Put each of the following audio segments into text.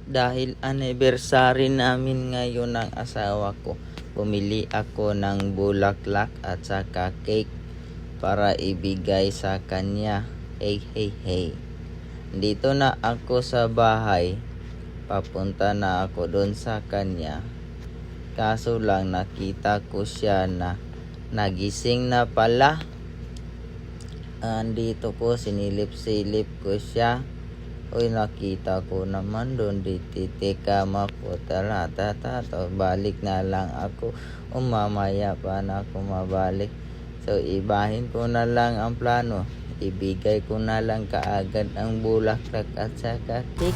Dahil anniversary namin ngayon ng asawa ko, bumili ako ng bulaklak at saka cake para ibigay sa kanya. Hey, hey, hey. Dito na ako sa bahay. Papunta na ako doon sa kanya. Kaso lang nakita ko siya na nagising na pala. Andito ko, sinilip-silip ko siya. Uy, nakita ko naman doon, titikam ako, balik na lang ako, mamaya pa na ako mabalik. So, ibahin ko na lang ang plano, ibigay ko na lang kaagad ang bulaklak at saka cake.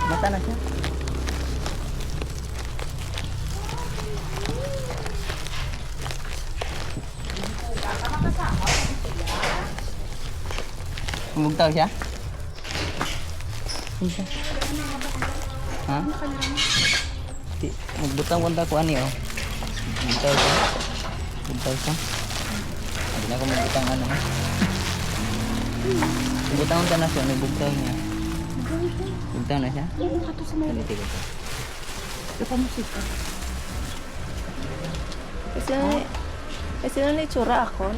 Mata na siya. Bugtaw siya? Isa. Ha? Magbutang punta ko ani oh. Bugtaw siya. Bugtaw siya. Hindi na ako magbutang ano ha. Bugtaw ka na siya. Nagbugtaw niya. Bugtaw na siya? Saliti ko siya. Ipamusika. Kasi na itsura ako.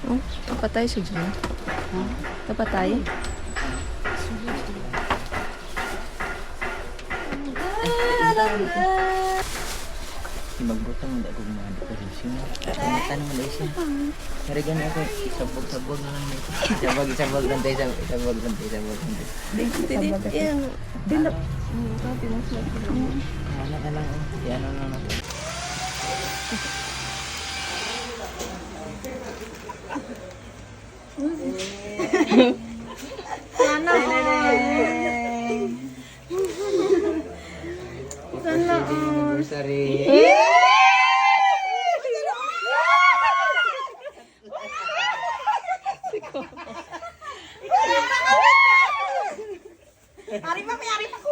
Oh, kapatay siya dyan. Kapatay? Magbutang mo ako mga dekorasyon. Tanong mo siya. Pero gano'n ako, sabog na lang nito. Sabog bantay. Ano na lang, yan ano na. Sana Anniversary. Ari pa ko.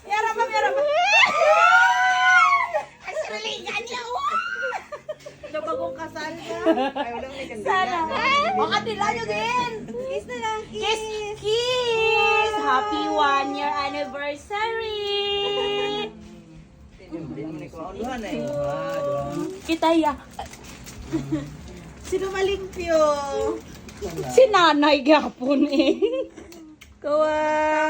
Yara pa. Ay, siraligan niya. Ano bagong kasal ka? Ay, walang may kasal. Sana. O, kadila nyo din. Kiss na lang, kiss. Kiss. Happy 1-year anniversary. Kita ya. Sino malimpyo? Si nanay gapon eh. Kawan.